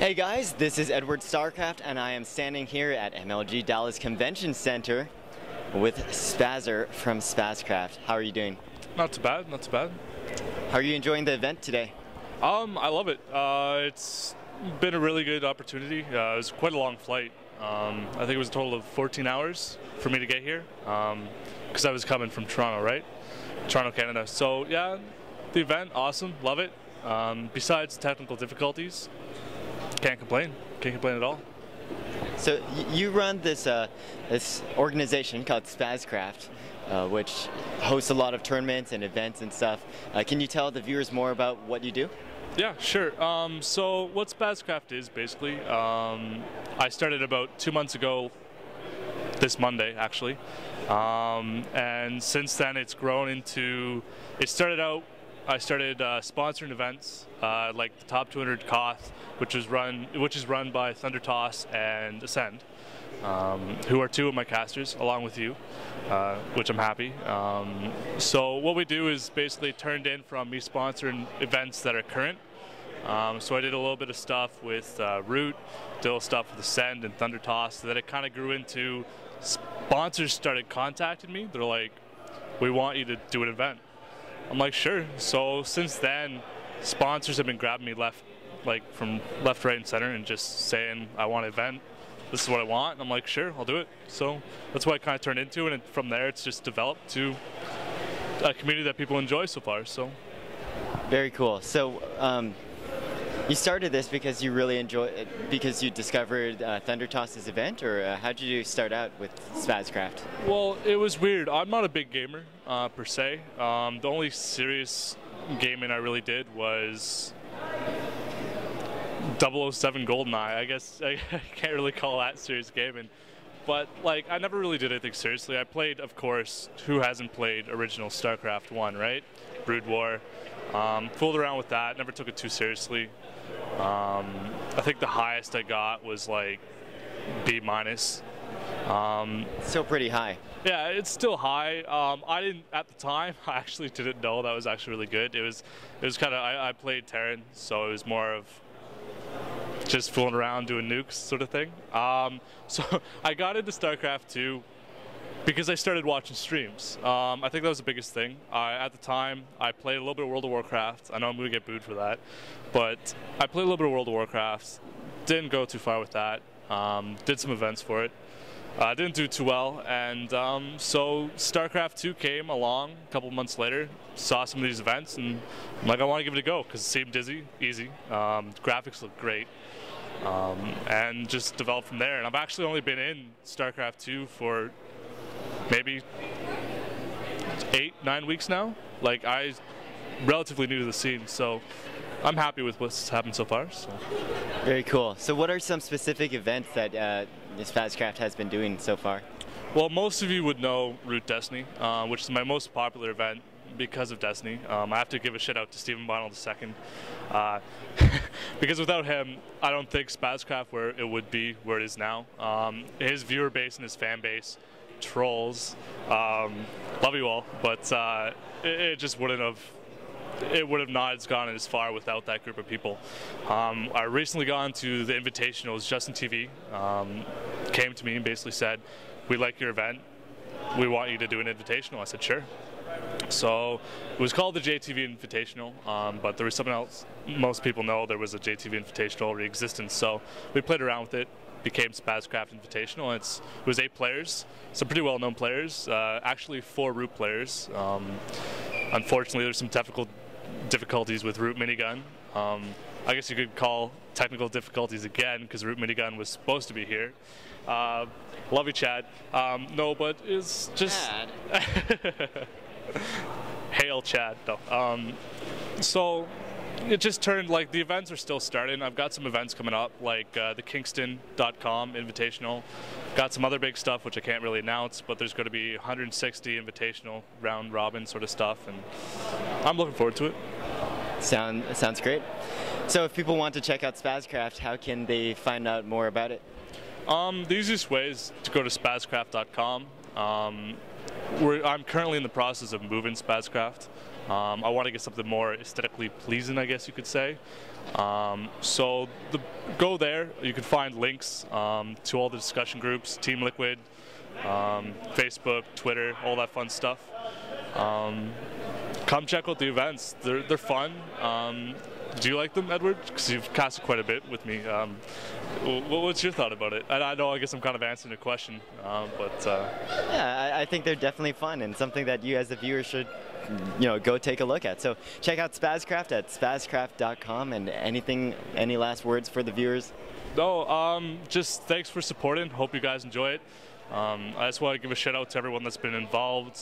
Hey guys, this is EdwardStarcraft and I am standing here at MLG Dallas Convention Center with Spazzer from Spazcraft. How are you doing? Not too bad, not too bad. How are you enjoying the event today? I love it. It's been a really good opportunity. It was quite a long flight. I think it was a total of 14 hours for me to get here because I was coming from Toronto, right? Toronto, Canada. So yeah, the event, awesome, love it. Besides technical difficulties, can't complain at all. So you run this this organization called Spazcraft, which hosts a lot of tournaments and events and stuff. Can you tell the viewers more about what you do? Yeah, sure. So what Spazcraft is basically, I started about 2 months ago, this Monday actually, and since then it's grown into, I started sponsoring events like the Top 200 Koth, which is run by Thunder Toss and Ascend, who are two of my casters along with you, which I'm happy. So what we do is basically turned in from me sponsoring events that are current. So I did a little bit of stuff with Root, did a little stuff with Ascend and Thunder Toss, so that it kind of grew into sponsors started contacting me. They're like, "We want you to do an event." I'm like, sure. So since then, sponsors have been grabbing me from left, right, and center and just saying, I want an event. This is what I want. And I'm like, sure, I'll do it. So that's what I kind of turned into, and from there, it's just developed to a community that people enjoy so far. So very cool. So you started this because you really because you discovered Thunder Toss's event, or how did you start out with Spazcraft? Well, it was weird. I'm not a big gamer per se. The only serious gaming I really did was 007 GoldenEye. I guess I can't really call that serious gaming. But like, I never really did anything seriously. I played, of course, who hasn't played original StarCraft 1, right? Brood War. Fooled around with that, never took it too seriously. I think the highest I got was like B-. Still pretty high. Yeah, it's still high. I didn't, at the time, I actually didn't know that was actually really good. It was kind of, I played Terran, so it was more of just fooling around doing nukes sort of thing. So I got into StarCraft 2 because I started watching streams. I think that was the biggest thing. At the time, I played a little bit of World of Warcraft. I know I'm going to get booed for that, but I played a little bit of World of Warcraft. Didn't go too far with that. Did some events for it. Didn't do too well, and so StarCraft 2 came along a couple months later, saw some of these events, and I'm like, I want to give it a go, because it seemed easy. Graphics looked great. And just developed from there. And I've actually only been in StarCraft 2 for maybe 8-9 weeks now. Like, I'm relatively new to the scene, so I'm happy with what's happened so far. So. Very cool. So what are some specific events that Spazcraft has been doing so far? Well, most of you would know Root Destiny, which is my most popular event because of Destiny. I have to give a shout out to Stephen Bonald II. Because without him, I don't think Spazcraft would be where it is now. His viewer base and his fan base, trolls, love you all, but it just wouldn't have. It would have not gone as far without that group of people. I recently got to the Invitationals. Justin TV came to me and basically said, "We like your event. We want you to do an Invitational." I said, "Sure." So it was called the JTV Invitational, but there was something else. Most people know there was a JTV Invitational already existing, so we played around with it. Became Spazcraft Invitational. It was 8 players, some pretty well-known players. Actually, 4 Root players. Unfortunately, there's some technical difficulties with Root Minigun. I guess you could call technical difficulties again because Root Minigun was supposed to be here. Love you, Chad. No, but it's just hail, Chad. No. So it just turned, like, the events are still starting. I've got some events coming up, like the Kingston.com Invitational. Got some other big stuff which I can't really announce, but there's going to be 160 Invitational round robin sort of stuff, and I'm looking forward to it. Sounds great. So if people want to check out Spazcraft, how can they find out more about it? The easiest way is to go to spazcraft.com. I'm currently in the process of moving Spazcraft. I want to get something more aesthetically pleasing, I guess you could say. So go there. You can find links to all the discussion groups, Team Liquid, Facebook, Twitter, all that fun stuff. Come check out the events. They're fun. Do you like them, Edward? Because you've casted quite a bit with me. What's your thought about it? I know, I guess I'm kind of answering the question, but yeah, I think they're definitely fun and something that you as the viewer should, go take a look at. So check out Spazcraft at spazcraft.com. And any last words for the viewers? No, just thanks for supporting. Hope you guys enjoy it. I just want to give a shout out to everyone that's been involved,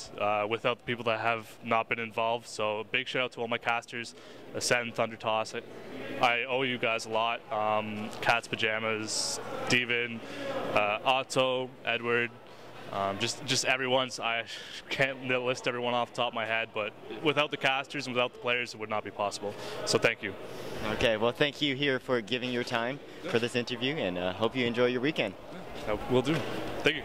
without the people that have not been involved. So big shout out to all my casters, Ascend, Thunder Toss. I owe you guys a lot. Cat's Pajamas, Steven, Otto, Edward, just everyone's. I can't list everyone off the top of my head, but without the casters and without the players, it would not be possible. So thank you. Okay, well, thank you here for giving your time for this interview, and hope you enjoy your weekend. Will do. Thank you.